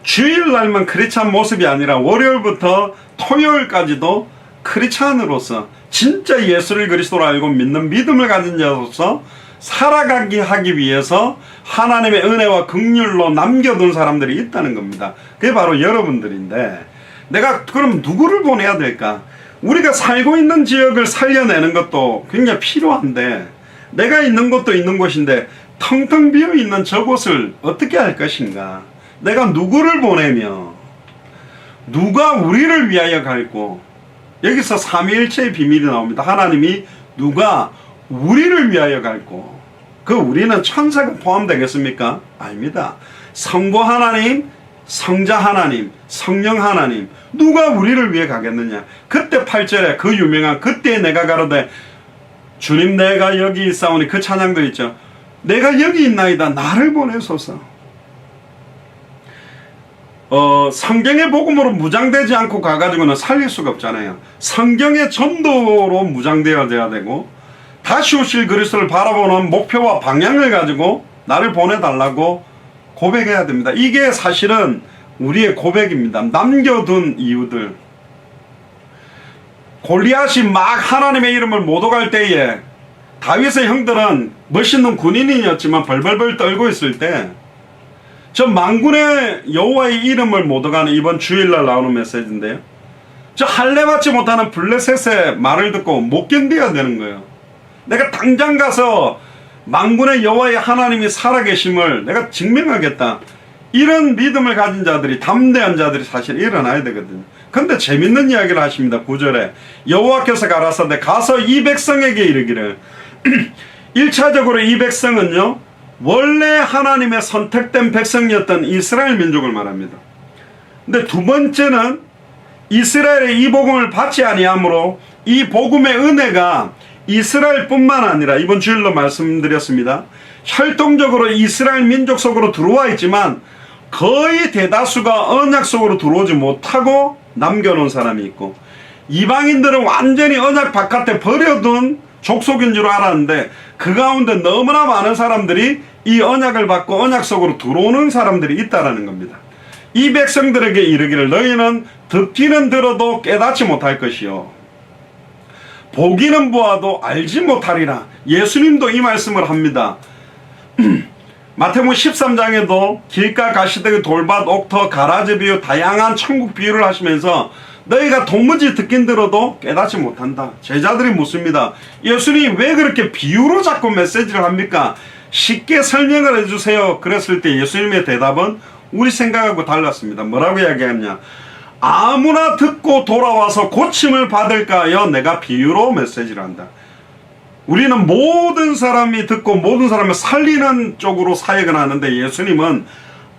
주일날만 크리스찬 모습이 아니라 월요일부터 토요일까지도 크리스찬으로서 진짜 예수를 그리스도로 알고 믿는 믿음을 가진 자로서 살아가기 하기 위해서 하나님의 은혜와 긍휼로 남겨둔 사람들이 있다는 겁니다. 그게 바로 여러분들인데 내가 그럼 누구를 보내야 될까? 우리가 살고 있는 지역을 살려내는 것도 굉장히 필요한데 내가 있는 곳도 있는 곳인데 텅텅 비어있는 저곳을 어떻게 할 것인가? 내가 누구를 보내며 누가 우리를 위하여 갈고 여기서 삼위일체의 비밀이 나옵니다. 하나님이 누가 우리를 위하여 갈고 그 우리는 천사가 포함되겠습니까? 아닙니다. 성부 하나님, 성자 하나님, 성령 하나님 누가 우리를 위해 가겠느냐? 그때 8절에 그 유명한 그때 내가 가로되 주님 내가 여기 있사오니 그 찬양도 있죠. 내가 여기 있나이다 나를 보내소서. 성경의 복음으로 무장되지 않고 가가지고는 살릴 수가 없잖아요. 성경의 전도로 무장되어야 되고 다시 오실 그리스도를 바라보는 목표와 방향을 가지고 나를 보내달라고 고백해야 됩니다. 이게 사실은 우리의 고백입니다. 남겨둔 이유들. 골리앗이 막 하나님의 이름을 못 오갈 때에 다윗의 형들은 멋있는 군인이었지만 벌벌벌 떨고 있을 때 저 만군의 여호와의 이름을 못 오가는 이번 주일날 나오는 메시지인데요. 저 할례받지 못하는 블레셋의 말을 듣고 못 견뎌야 되는 거예요. 내가 당장 가서 만군의 여호와의 하나님이 살아계심을 내가 증명하겠다. 이런 믿음을 가진 자들이 담대한 자들이 사실 일어나야 되거든요. 근데 재밌는 이야기를 하십니다. 9절에 여호와께서 가라사대 가서 이 백성에게 이르기를 1차적으로 이 백성은요 원래 하나님의 선택된 백성이었던 이스라엘 민족을 말합니다. 근데 두 번째는 이스라엘의 이 복음을 받지 아니하므로 이 복음의 은혜가 이스라엘뿐만 아니라 이번 주일로 말씀드렸습니다. 혈통적으로 이스라엘 민족 속으로 들어와 있지만 거의 대다수가 언약 속으로 들어오지 못하고 남겨놓은 사람이 있고, 이방인들은 완전히 언약 바깥에 버려둔 족속인 줄 알았는데 그 가운데 너무나 많은 사람들이 이 언약을 받고 언약 속으로 들어오는 사람들이 있다라는 겁니다. 이 백성들에게 이르기를 너희는 듣기는 들어도 깨닫지 못할 것이요 보기는 보아도 알지 못하리라. 예수님도 이 말씀을 합니다. 마태복음 13장에도 길가 가시더기 돌밭 옥터 가라지 비유 다양한 천국 비유를 하시면서 너희가 도무지 듣긴 들어도 깨닫지 못한다. 제자들이 묻습니다. 예수님 왜 그렇게 비유로 자꾸 메시지를 합니까? 쉽게 설명을 해주세요. 그랬을 때 예수님의 대답은 우리 생각하고 달랐습니다. 뭐라고 이야기했냐? 아무나 듣고 돌아와서 고침을 받을까 하여 내가 비유로 메시지를 한다. 우리는 모든 사람이 듣고 모든 사람을 살리는 쪽으로 사역을 하는데 예수님은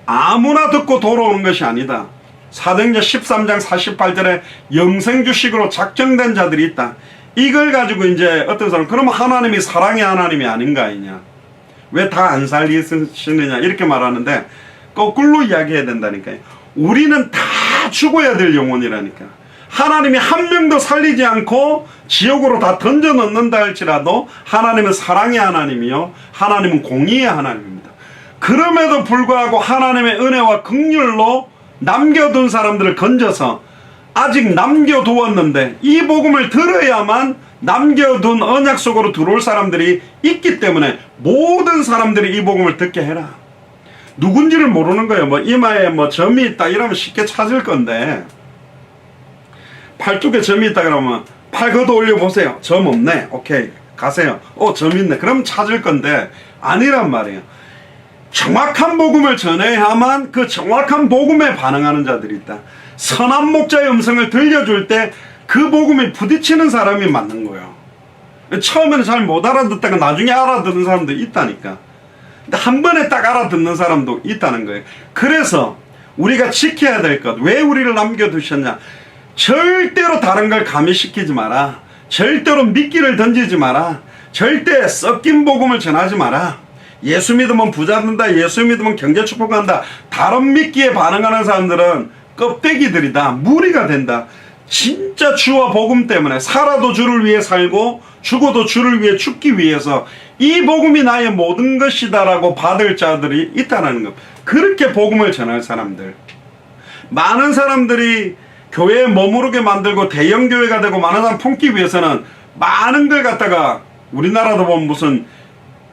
아무나 듣고 돌아오는 것이 아니다. 사도행전 13장 48절에 영생주식으로 작정된 자들이 있다. 이걸 가지고 이제 어떤 사람 그러면 하나님이 사랑의 하나님이 아닌가 아니냐, 왜 다 안 살리시느냐 이렇게 말하는데 거꾸로 이야기해야 된다니까요. 우리는 다 죽어야 될 영혼이라니까. 하나님이 한 명도 살리지 않고 지옥으로 다 던져 넣는다 할지라도 하나님은 사랑의 하나님이요 하나님은 공의의 하나님입니다. 그럼에도 불구하고 하나님의 은혜와 긍휼로 남겨둔 사람들을 건져서 아직 남겨두었는데 이 복음을 들어야만 남겨둔 언약 속으로 들어올 사람들이 있기 때문에 모든 사람들이 이 복음을 듣게 해라. 누군지를 모르는 거예요. 뭐 이마에 뭐 점이 있다 이러면 쉽게 찾을 건데, 팔뚝에 점이 있다 그러면 팔 걷어 올려보세요. 점 없네. 오케이 가세요. 점 있네. 그럼 찾을 건데 아니란 말이에요. 정확한 복음을 전해야만 그 정확한 복음에 반응하는 자들이 있다. 선한 목자의 음성을 들려줄 때 그 복음이 부딪히는 사람이 맞는 거예요. 처음에는 잘 못 알아듣다가 나중에 알아듣는 사람도 있다니까. 근데 한 번에 딱 알아듣는 사람도 있다는 거예요. 그래서 우리가 지켜야 될 것, 왜 우리를 남겨두셨냐, 절대로 다른 걸 가미시키지 마라. 절대로 미끼를 던지지 마라. 절대 섞인 복음을 전하지 마라. 예수 믿으면 부자 된다, 예수 믿으면 경제 축복한다, 다른 미끼에 반응하는 사람들은 껍데기들이다, 무리가 된다. 진짜 주와 복음 때문에 살아도 주를 위해 살고 죽어도 주를 위해 죽기 위해서 이 복음이 나의 모든 것이다 라고 받을 자들이 있다는 것. 그렇게 복음을 전할 사람들, 많은 사람들이 교회에 머무르게 만들고 대형교회가 되고 많은 사람 품기 위해서는 많은 걸 갖다가, 우리나라도 보면 무슨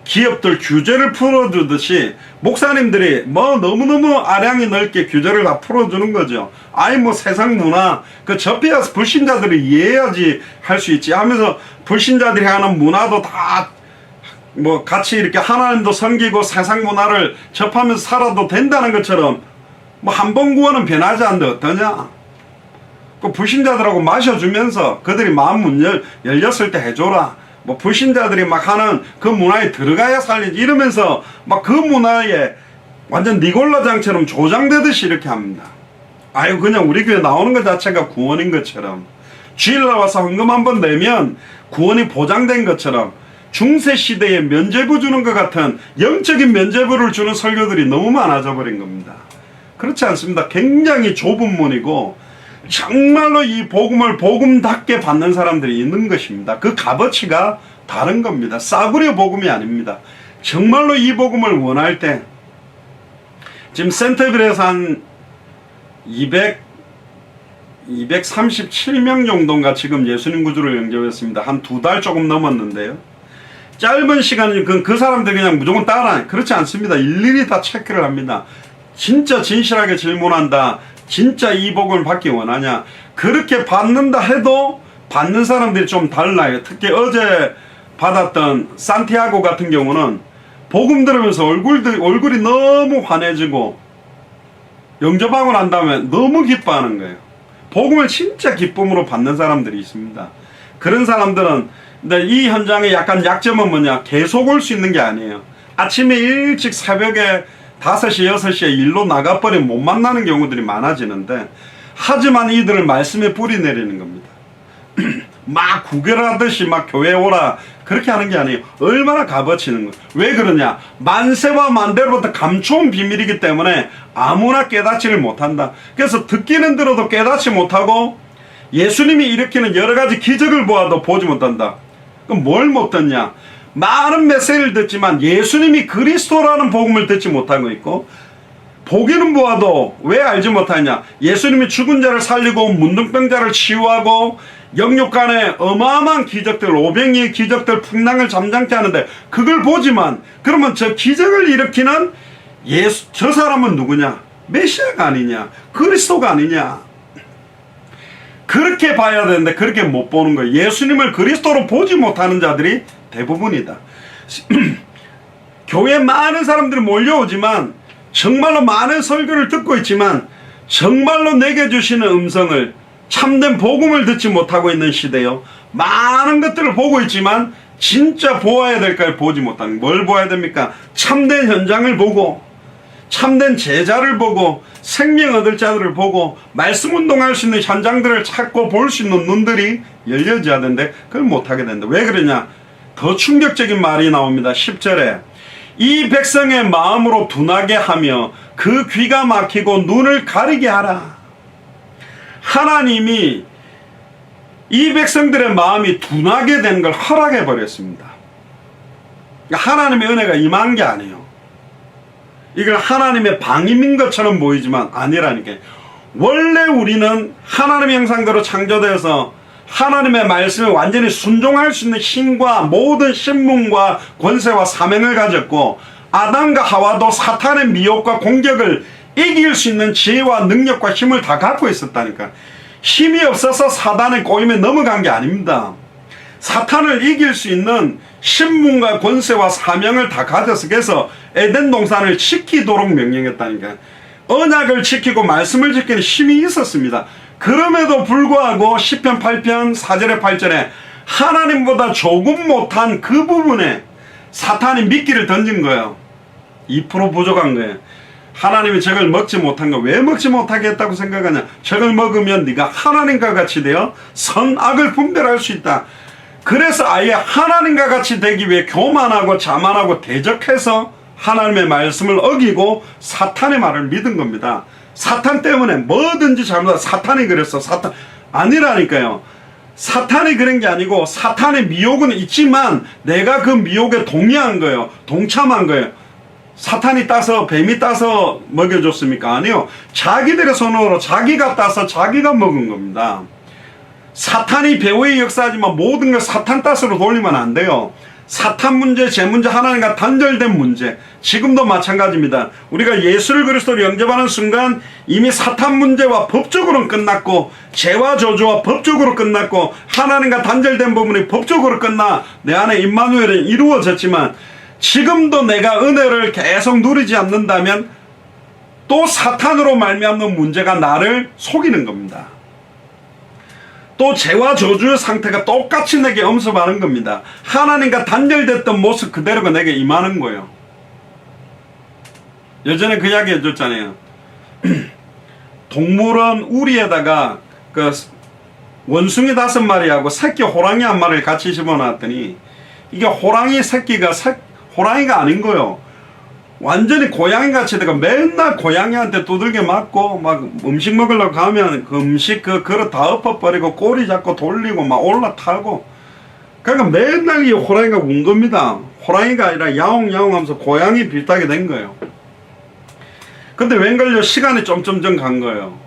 기업들 규제를 풀어주듯이 목사님들이 뭐 너무너무 아량이 넓게 규제를 다 풀어주는 거죠. 아니 뭐 세상 문화 그 접해야 불신자들이 이해해야지 할 수 있지 하면서 불신자들이 하는 문화도 다 뭐 같이 이렇게 하나님도 섬기고 세상 문화를 접하면서 살아도 된다는 것처럼 뭐 한 번 구원은 변하지 않는데 어떠냐? 그 불신자들하고 마셔주면서 그들이 마음 문 열렸을 때 해줘라. 뭐 불신자들이 막 하는 그 문화에 들어가야 살리지 이러면서 막 그 문화에 완전 니골라장처럼 조장되듯이 이렇게 합니다. 아유 그냥 우리 교회 나오는 것 자체가 구원인 것처럼, 주일 나와서 헌금 한번 내면 구원이 보장된 것처럼 중세시대에 면죄부 주는 것 같은 영적인 면죄부를 주는 설교들이 너무 많아져 버린 겁니다. 그렇지 않습니다. 굉장히 좁은 문이고 정말로 이 복음을 복음답게 받는 사람들이 있는 것입니다. 그 값어치가 다른 겁니다. 싸구려 복음이 아닙니다. 정말로 이 복음을 원할 때, 지금 센터빌에서 한 237명 정도인가 지금 예수님 구주를 영접했습니다. 한 2달 조금 넘었는데요. 짧은 시간이 그 사람들 그냥 무조건 따라, 그렇지 않습니다. 일일이 다 체크를 합니다. 진짜 진실하게 질문한다. 진짜 이 복음을 받기 원하냐? 그렇게 받는다 해도 받는 사람들이 좀 달라요. 특히 어제 받았던 산티아고 같은 경우는 복음 들으면서 얼굴이 너무 환해지고 영접하고 난 다음에 너무 기뻐하는 거예요. 복음을 진짜 기쁨으로 받는 사람들이 있습니다. 그런 사람들은 근데 이 현장의 약간 약점은 뭐냐? 계속 올 수 있는 게 아니에요. 아침에 일찍 새벽에 5시, 6시에 일로 나가버리면 못 만나는 경우들이 많아지는데, 하지만 이들을 말씀에 뿌리 내리는 겁니다. 막 구걸하듯이 막 교회 오라 그렇게 하는 게 아니에요. 얼마나 값어치는 거예요. 왜 그러냐? 만세와 만대로부터 감춰온 비밀이기 때문에 아무나 깨닫지를 못한다. 그래서 듣기는 들어도 깨닫지 못하고 예수님이 일으키는 여러 가지 기적을 보아도 보지 못한다. 그럼 뭘 못 듣냐? 많은 메시지를 듣지만 예수님이 그리스도라는 복음을 듣지 못한 거 있고, 보기는 보아도 왜 알지 못하냐? 예수님이 죽은 자를 살리고 문둥병자를 치유하고 영육간에 어마어마한 기적들, 오병이의 기적들, 풍랑을 잠잠케 하는데 그걸 보지만, 그러면 저 기적을 일으키는 저 사람은 누구냐? 메시아가 아니냐? 그리스도가 아니냐? 그렇게 봐야 되는데 그렇게 못 보는 거예요. 예수님을 그리스도로 보지 못하는 자들이 대부분이다. 교회에 많은 사람들이 몰려오지만, 정말로 많은 설교를 듣고 있지만 정말로 내게 주시는 음성을, 참된 복음을 듣지 못하고 있는 시대요. 많은 것들을 보고 있지만 진짜 보아야 될 걸 보지 못하는, 뭘 보아야 됩니까? 참된 현장을 보고, 참된 제자를 보고, 생명 얻을 자들을 보고, 말씀 운동할 수 있는 현장들을 찾고 볼 수 있는 눈들이 열려져야 되는데 그걸 못하게 된다. 왜 그러냐? 더 충격적인 말이 나옵니다. 10절에 이 백성의 마음으로 둔하게 하며 그 귀가 막히고 눈을 가리게 하라. 하나님이 이 백성들의 마음이 둔하게 된 걸 허락해 버렸습니다. 하나님의 은혜가 임한 게 아니에요. 이걸 하나님의 방임인 것처럼 보이지만 아니라니까. 원래 우리는 하나님의 형상대로 창조되어서 하나님의 말씀에 완전히 순종할 수 있는 힘과 모든 신분과 권세와 사명을 가졌고, 아담과 하와도 사탄의 미혹과 공격을 이길 수 있는 지혜와 능력과 힘을 다 갖고 있었다니까. 힘이 없어서 사단의 꼬임에 넘어간 게 아닙니다. 사탄을 이길 수 있는 신분과 권세와 사명을 다 가져서, 그래서 에덴 동산을 지키도록 명령했다니까. 언약을 지키고 말씀을 지키는 힘이 있었습니다. 그럼에도 불구하고 시편 8편 4절에 8절에 하나님보다 조금 못한 그 부분에 사탄이 미끼를 던진 거예요. 2% 부족한 거예요. 하나님이 저걸 먹지 못한 거, 왜 먹지 못하게 했다고 생각하냐? 저걸 먹으면 네가 하나님과 같이 되어 선악을 분별할 수 있다. 그래서 아예 하나님과 같이 되기 위해 교만하고 자만하고 대적해서 하나님의 말씀을 어기고 사탄의 말을 믿은 겁니다. 사탄 때문에 뭐든지 잘못하다. 사탄이 그랬어. 사탄 아니라니까요. 사탄이 그런 게 아니고 사탄의 미혹은 있지만 내가 그 미혹에 동의한 거예요. 동참한 거예요. 사탄이 따서, 뱀이 따서 먹여줬습니까? 아니요. 자기들의 손으로 자기가 따서 자기가 먹은 겁니다. 사탄이 배후의 역사지만 모든 걸 사탄 따스로 돌리면 안 돼요. 사탄 문제, 제 문제, 하나님과 단절된 문제, 지금도 마찬가지입니다. 우리가 예수를 그리스도로 영접하는 순간 이미 사탄 문제와 법적으로는 끝났고, 죄와 저주와 법적으로 끝났고, 하나님과 단절된 부분이 법적으로 끝나 내 안에 임마누엘은 이루어졌지만, 지금도 내가 은혜를 계속 누리지 않는다면 또 사탄으로 말미암는 문제가 나를 속이는 겁니다. 또 죄와 저주의 상태가 똑같이 내게 엄습하는 겁니다. 하나님과 단절됐던 모습 그대로가 내게 임하는 거예요. 예전에 그 이야기 해줬잖아요. 동물원 우리에다가 그 원숭이 5마리하고 새끼 호랑이 1마리를 같이 집어넣었더니 이게 호랑이 새끼가 호랑이가 아닌 거예요. 완전히 고양이같이 내가 맨날 고양이한테 두들겨 맞고 막 음식 먹으려고 가면 그 음식 그 그릇 다 엎어버리고 꼬리 잡고 돌리고 막 올라타고, 그러니까 맨날 이 호랑이가 운 겁니다. 호랑이가 아니라 야옹야옹 하면서 고양이 비슷하게 된 거예요. 근데 웬걸요, 시간이 좀 간 거예요.